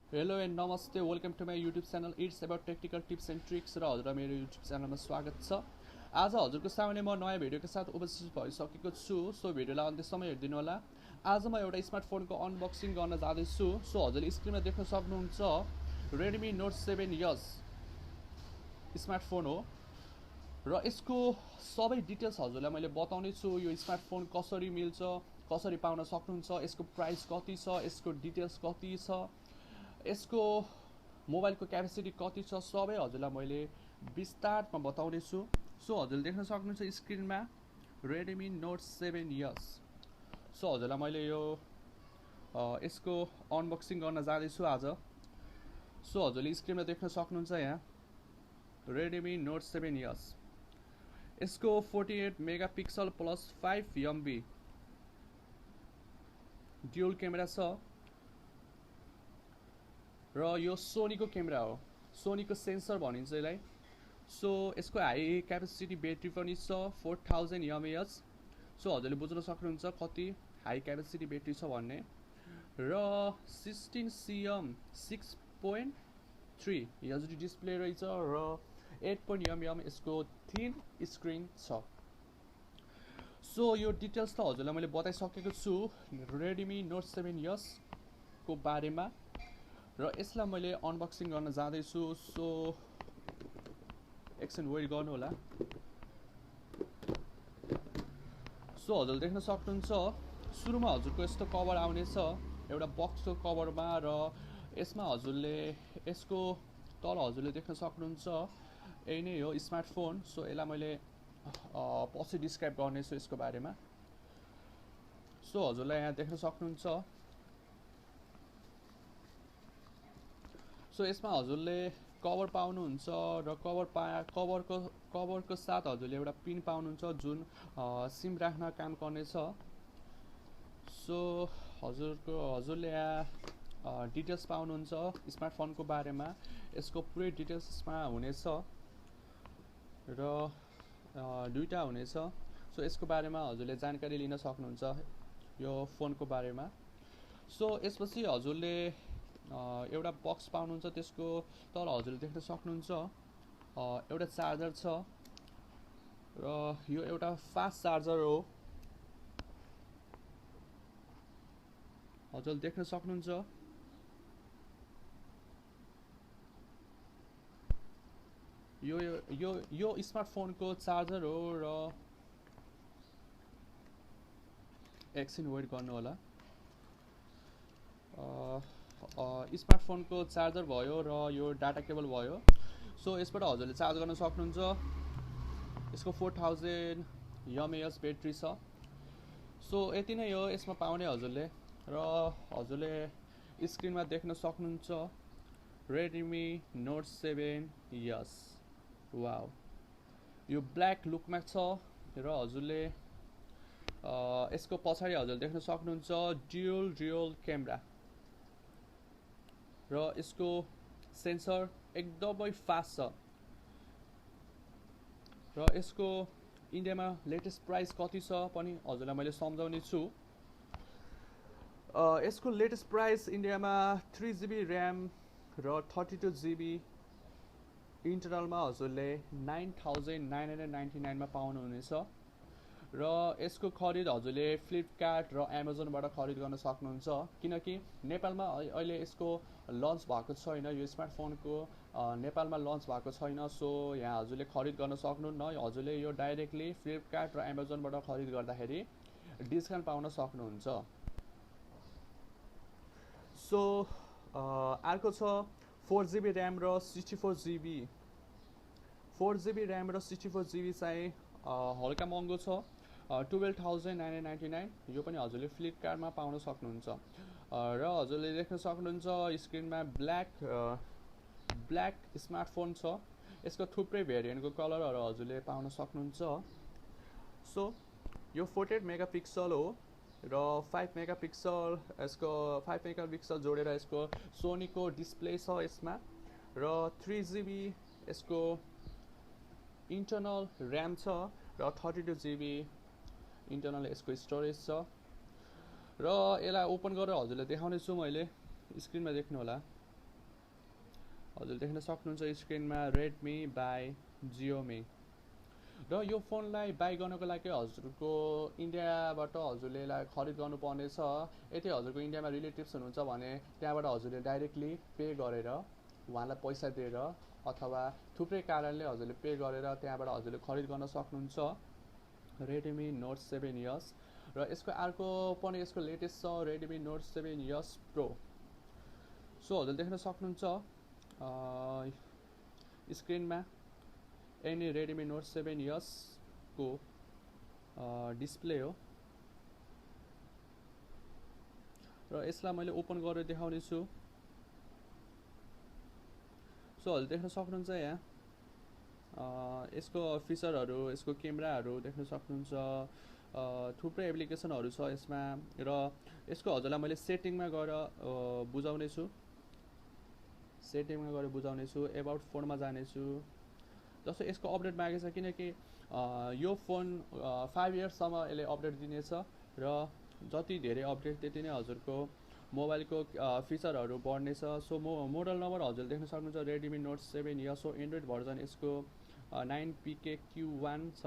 Hello and namaste, welcome to my YouTube channel. It's about technical tips and tricks र हजुरलाई मेरो YouTube च्यानलमा स्वागत छ। आज हजुरको सामने म नयाँ भिडियोको साथ उपस्थित भइसकेको छु। सो भिडियोलाई अन्त्यसम्म हेर्दिनु होला। आज म एउटा स्मार्टफोनको अनबक्सिङ गर्न जाँदैछु। सो हजुरले स्क्रिनमा देख्न सक्नुहुन्छ Redmi Note 7S स्मार्टफोन हो र यसको सबै डिटेल्स हजुरलाई मैले बताउने छु। यो स्मार्टफोन कसरी मिल्छ, कसरी पाउन सक्नुहुन्छ, यसको प्राइस कति छ, यसको डिटेल्स कति छ, यसको मोबाइलको क्यापेसिटी कति छ, सबै हजुरलाई मैले विस्तारमा बताउने छु। सो हजुरले देख्न सक्नुहुन्छ स्क्रिनमा Redmi Note 7S। सो हजुरलाई मैले यो यसको अनबक्सिङ गर्न जाँदैछु आज। सो हजुरले स्क्रिनमा देख्न सक्नुहुन्छ यहाँ Redmi Note 7S। यसको 48 megapixel plus 5MP dual camera छ र यो सोनीको क्यामेरा हो, सोनीको सेन्सर भनिन्छ यसलाई। सो यसको हाई क्यापेसिटी ब्याट्री पनि छ 4000 mAh। सो हजुरले बुझ्न सक्नुहुन्छ कति हाई क्यापेसिटी ब्याट्री छ भन्ने। र 16cm 6.3 एचडी डिस्प्ले रहेछ र 8.mm यसको थिन स्क्रिन छ। सो यो डिटेल्स त हजुरलाई मैले बताइसकेको छु Redmi Note 7S को बारेमा र यसलाई मैले अनबक्सिङ गर्न जाँदैछु। सो एकछिन वेट गर्नु होला। सो हजुरले देख्न सक्नुहुन्छ सुरुमा हजुरको यस्तो कभर आउनेछ एउटा बक्सको कभरमा र यसमा हजुरले यसको तल हजुरले देख्न सक्नुहुन्छ यही नै हो स्मार्टफोन। सो यसलाई मैले पछि डिस्क्राइब गर्नेछु यसको बारेमा। सो हजुरलाई यहाँ देख्न सक्नुहुन्छ। सो यसमा हजुरले कभर पाउनुहुन्छ र कभरको साथ हजुरले एउटा पिन पाउनुहुन्छ जुन सिम राख्न काम गर्नेछ। सो हजुरले यहाँ डिटेल्स पाउनुहुन्छ स्मार्टफोनको बारेमा। यसको पुरै डिटेल्स यसमा हुनेछ र दुईटा हुनेछ। सो यसको बारेमा हजुरले जानकारी लिन सक्नुहुन्छ यो फोनको बारेमा। सो यसपछि हजुरले एउटा बक्स पाउनुहुन्छ, त्यसको तल हजुरले देख्न सक्नुहुन्छ एउटा चार्जर छ र यो एउटा फास्ट चार्जर हो, हजुरले देख्न सक्नुहुन्छ। यो स्मार्टफोनको चार्जर हो र एकछिन वेट गर्नु होला। स्मार्टफोनको चार्जर भयो र यो डाटा केबल भयो। सो यसबाट हजुरले चार्ज गर्न सक्नुहुन्छ। यसको 4000 mAh ब्याट्री छ। सो यति नै हो यसमा पाउने हजुरले। र हजुरले स्क्रिनमा देख्न सक्नुहुन्छ Redmi Note 7S। वाउ, यो ब्ल्याक लुकमा छ र हजुरले यसको पछाडि हजुरले देख्न सक्नुहुन्छ ड्युल क्यामेरा र यसको सेन्सर एकदमै फास्ट छ। र यसको इन्डियामा लेटेस्ट प्राइस कति छ पनि हजुरलाई मैले सम्झाउने छु। यसको लेटेस्ट प्राइस इन्डियामा 3GB ऱ्याम र 32GB इन्टरनलमा हजुरले 9999 मा पाउनुहुनेछ। र यसको खरिद हजुरले फ्लिपकार्ट र एमाजोनबाट खरिद गर्न सक्नुहुन्छ, किनकि नेपालमा अहिले यसको लन्च भएको छैन। यो स्मार्टफोनको नेपालमा लन्च भएको छैन। सो यहाँ हजुरले खरिद गर्न सक्नुहुन्न। हजुरले यो डाइरेक्टली फ्लिपकार्ट र एमाजोनबाट खरिद गर्दाखेरि डिस्काउन्ट पाउन सक्नुहुन्छ। सो अर्को छ 4GB ऱ्याम र 64GB। 4GB ऱ्याम र 64GB चाहिँ हल्का महँगो छ, 12,999। यो पनि हजुरले फ्लिपकार्टमा पाउन सक्नुहुन्छ। र हजुरले देख्न सक्नुहुन्छ स्क्रिनमा ब्ल्याक स्मार्टफोन छ। यसको थुप्रै भेरिएन्टको कलरहरू हजुरले पाउन सक्नुहुन्छ। सो यो 48 मेगापिक्सल हो र 5 मेगापिक्सल यसको 5 मेगापिक्सल जोडेर यसको सोनीको डिस्प्ले छ यसमा र 3GB यसको इन्टरनल ऱ्याम छ र 32GB इन्टरनल यसको स्टोरेज छ। र यसलाई ओपन गरेर हजुरलाई देखाउने छु मैले। स्क्रिनमा देख्नु होला। हजुर देख्न सक्नुहुन्छ स्क्रिनमा रेडमी बाई जियोमी। र यो फोनलाई बाई गर्नको लागि हजुरको इन्डियाबाट हजुरले यसलाई खरिद गर्नुपर्ने छ। यदि हजुरको इन्डियामा रिलेटिभ्स हुनुहुन्छ भने त्यहाँबाट हजुरले डाइरेक्टली पे गरेर उहाँलाई पैसा दिएर अथवा थुप्रै कारणले हजुरले पे गरेर त्यहाँबाट हजुरले खरिद गर्न सक्नुहुन्छ रेडमी नोट 7 र यसको अर्को पनि यसको लेटेस्ट छ रेडमी नोट 7 प्रो। सो हजुरले देख्न सक्नुहुन्छ स्क्रिनमा एनी रेडमी नोट 7 को डिस्प्ले हो र यसलाई मैले ओपन गरेर देखाउने छु। सो हजुर देख्न सक्नुहुन्छ यहाँ यसको फिचरहरू, यसको क्यामेराहरू देख्न सक्नुहुन्छ। थुप्रै एप्लिकेसनहरू छ यसमा र यसको हजुरलाई मैले सेटिङमा गएर बुझाउने छु। एबाउट फोनमा जानेछु। जस्तो यसको अपडेट मागेको छ किनकि यो फोन 5 इयर्ससम्म यसले अपडेट दिनेछ र जति धेरै अपडेट त्यति नै हजुरको मोबाइलको फिचरहरू बढ्नेछ। सो मोडल नम्बर हजुरले देख्न सक्नुहुन्छ Redmi note 7 so Android version यसको 9PKQ1 छ।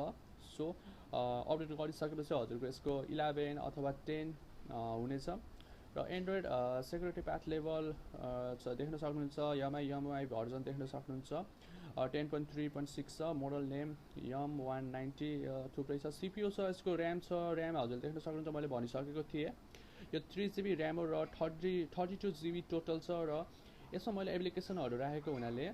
सो अपडेट गरिसकेपछि हजुरको यसको 11 अथवा 10 हुनेछ र एन्ड्रोइड सेक्युरिटी पाथ लेभल देख्न सक्नुहुन्छ। एमआई भर्जन देख्न सक्नुहुन्छ 10.3.6 छ। मोडल नेम YM190 थुप्रै छ। CPU छ, यसको ऱ्याम छ। ऱ्याम हजुरले देख्न सक्नुहुन्छ, मैले भनिसकेको थिएँ यो 3GB ऱ्याम हो र 32GB टोटल छ र यसमा मैले एप्लिकेसनहरू राखेको हुनाले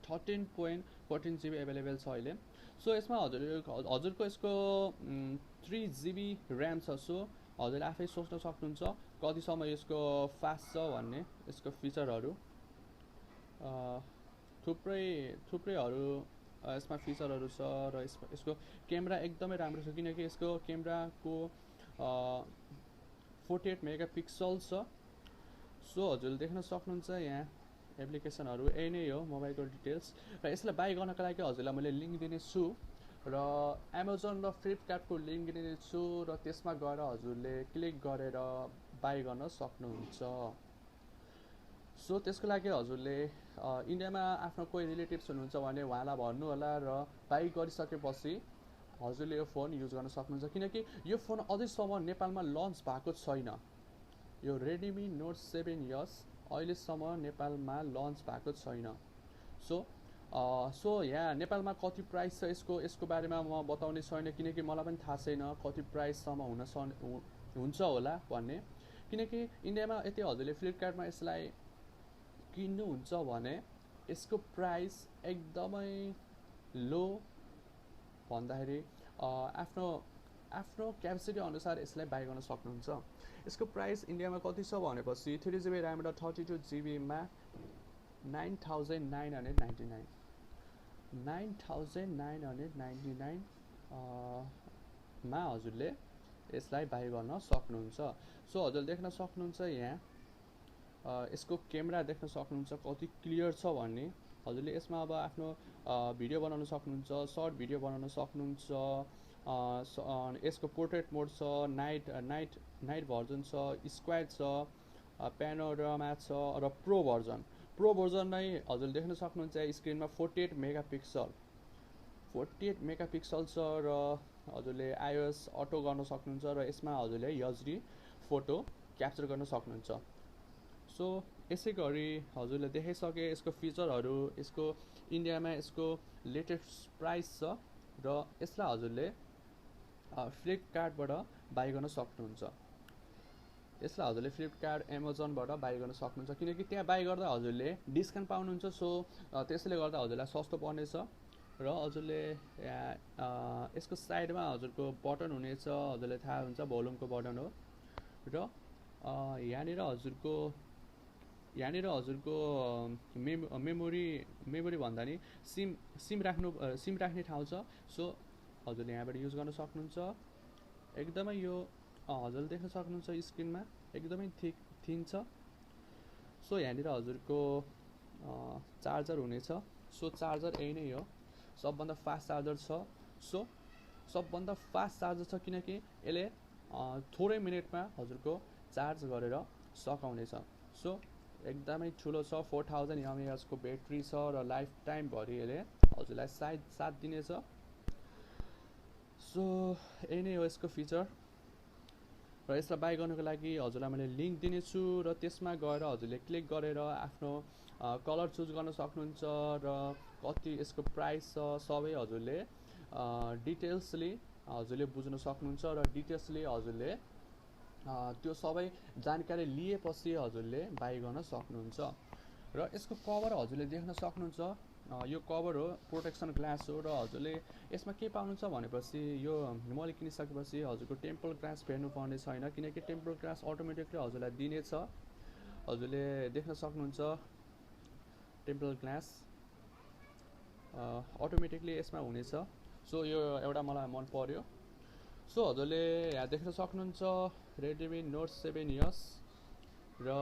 13.14GB एभाइलेबल छ अहिले। सो यसमा हजुरको यसको 3GB ऱ्याम छ। सो हजुरले आफै सोच्न सक्नुहुन्छ कतिसम्म यसको फास्ट छ भन्ने। यसको फिचरहरू थुप्रैहरू यसमा फिचरहरू छ र यसको क्यामेरा एकदमै राम्रो छ किनकि यसको क्यामेराको 48 मेगापिक्सल छ। सो हजुरले देख्न सक्नुहुन्छ यहाँ एप्लिकेसनहरू यही नै हो, मोबाइलको डिटेल्स। र यसलाई बाई गर्नको लागि हजुरलाई मैले लिङ्क दिनेछु र एमाजोन र फ्लिपकार्टको लिङ्क दिनेछु र त्यसमा गएर हजुरले क्लिक गरेर बाई गर्न सक्नुहुन्छ। सो त्यसको लागि हजुरले इन्डियामा आफ्नो कोही रिलेटिभ्स हुनुहुन्छ भने उहाँलाई भन्नु होला र बाई गरिसकेपछि हजुरले यो फोन युज गर्न सक्नुहुन्छ किनकि यो फोन अझैसम्म नेपालमा लन्च भएको छैन। यो रेडमी नोट 7 अहिलेसम्म नेपालमा लन्च भएको छैन। सो यहाँ नेपालमा कति प्राइस छ यसको बारेमा म बताउने छैन किनकि मलाई पनि थाहा छैन कति प्राइससम्म हुन्छ होला भन्ने। किनकि इन्डियामा यदि हजुरले फ्लिपकार्टमा यसलाई किन्नुहुन्छ भने यसको प्राइस एकदमै लो भन्दाखेरि आफ्नो क्यापेसिटी अनुसार यसलाई बाई गर्न सक्नुहुन्छ। यसको प्राइस इन्डियामा कति छ भनेपछि 3GB ऱ्याम र 32GB मा 9,999 मा हजुरले यसलाई बाई गर्न सक्नुहुन्छ। सो हजुरले देख्न सक्नुहुन्छ यहाँ यसको क्यामेरा देख्न सक्नुहुन्छ कति क्लियर छ भन्ने। हजुरले यसमा अब आफ्नो भिडियो बनाउन सक्नुहुन्छ, सर्ट भिडियो बनाउन सक्नुहुन्छ। यसको पोर्ट्रेट मोड छ, नाइट भर्जन छ, स्क्वाड छ, प्यानोरामा छ र प्रो भर्जन नै हजुरले देख्न सक्नुहुन्छ स्क्रिनमा 48 मेगापिक्सल छ र हजुरले iOS अटो गर्न सक्नुहुन्छ र यसमा हजुरले HD फोटो क्याप्चर गर्न सक्नुहुन्छ। सो यसै गरी हजुरले देखाइसके यसको फिचरहरू, यसको इन्डियामा यसको लेटेस्ट प्राइस छ र यसलाई हजुरले फ्लिपकार्टबाट बाई गर्न सक्नुहुन्छ। यसलाई हजुरले फ्लिपकार्ट, एमाजोनबाट बाई गर्न सक्नुहुन्छ किनकि त्यहाँ बाई गर्दा हजुरले डिस्काउन्ट पाउनुहुन्छ। सो त्यसले गर्दा हजुरलाई सस्तो पर्नेछ र हजुरले यसको साइडमा हजुरको बटन हुनेछ, हजुरलाई थाहा हुन्छ भोल्युमको बटन हो र यहाँनिर हजुरको मेमोरी भन्दा नि सिम राख्ने ठाउँ छ। सो हजुरले यहाँबाट युज गर्न सक्नुहुन्छ। एकदमै यो हजुरले देख्न सक्नुहुन्छ स्क्रिनमा एकदमै थिन छ। सो यहाँनिर हजुरको चार्जर हुनेछ। सो चार्जर यही नै हो, सबभन्दा फास्ट चार्जर छ। सो सबभन्दा फास्ट चार्जर छ किनकि यसले थोरै मिनटमा हजुरको चार्ज गरेर सकाउनेछ। सो एकदमै ठुलो छ 4000 mAh को ब्याट्री छ र लाइफ टाइम भरि यसले हजुरलाई साथ दिनेछ। सो यही नै हो यसको फिचर र यसलाई बाई गर्नुको लागि हजुरलाई मैले लिङ्क दिनेछु र त्यसमा गएर हजुरले क्लिक गरेर आफ्नो कलर चुज गर्न सक्नुहुन्छ र कति यसको प्राइस छ सबै हजुरले डिटेल्सली हजुरले बुझ्न सक्नुहुन्छ र डिटेल्सली हजुरले त्यो सबै जानकारी लिएपछि हजुरले बाई गर्न सक्नुहुन्छ। र यसको कभर हजुरले देख्न सक्नुहुन्छ, यो कभर हो, प्रोटेक्सन ग्लास हो र हजुरले यसमा के पाउनुहुन्छ भनेपछि यो मैले किनिसकेपछि हजुरको टेम्पर ग्लास फेर्नु पर्ने छैन, किनकि टेम्पर ग्लास अटोमेटिकली हजुरलाई दिनेछ। हजुरले देख्न सक्नुहुन्छ टेम्पर ग्लास अटोमेटिकली यसमा हुनेछ। सो यो एउटा मलाई मन पर्यो। सो हजुरले यहाँ देख्न सक्नुहुन्छ Redmi Note 7S र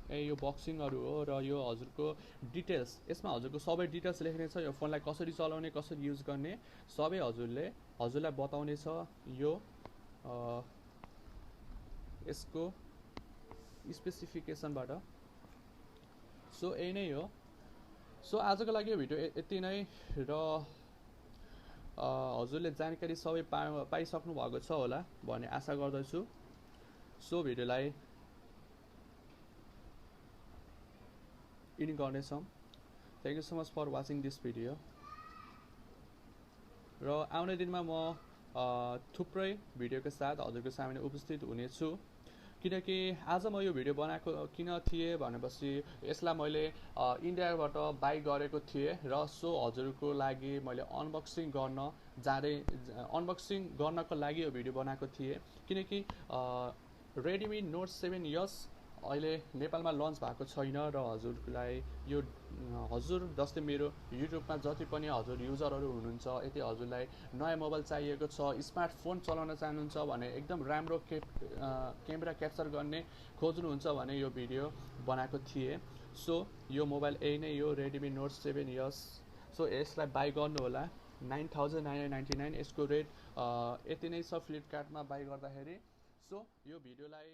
यो बक्सिङहरू हो र यो हजुरको डिटेल्स, यसमा हजुरको सबै डिटेल्स लेख्ने छ। यो फोनलाई कसरी चलाउने, कसरी युज गर्ने सबै हजुरलाई बताउने छ यो यसको स्पेसिफिकेसनबाट। सो यही नै हो। सो आजको लागि यो भिडियो यति नै र हजुरले जानकारी सबै पाइसक्नु भएको छ होला भन्ने आशा गर्दछु। सो भिडियोलाई इन्ड गर्नेछौँ। Thank you so much for watching this video. र आउने दिनमा म थुप्रै भिडियोको साथ हजुरको सामने उपस्थित हुनेछु, किनकि आज म यो भिडियो बनाएको किन थिएँ भनेपछि यसलाई मैले इन्डियाबाट बाई गरेको थिएँ र सो हजुरको लागि मैले अनबक्सिङ गर्नको लागि यो भिडियो बनाएको थिएँ, किनकि Redmi Note 7S अहिले नेपालमा लन्च भएको छैन र हजुरलाई यो हजुर जस्तै मेरो युट्युबमा जति पनि हजुर युजरहरू हुनुहुन्छ, यदि हजुरलाई नयाँ मोबाइल चाहिएको छ, स्मार्टफोन चलाउन चाहनुहुन्छ भने, एकदम राम्रो क्यामेरा क्याप्चर गर्ने खोज्नुहुन्छ भने यो भिडियो बनाएको थिएँ। सो यो मोबाइल यही नै हो, Redmi Note 7S। सो यसलाई बाई गर्नु होला 9999। यसको रेट यति नै छ फ्लिपकार्टमा बाई गर्दाखेरि। सो यो भिडियोलाई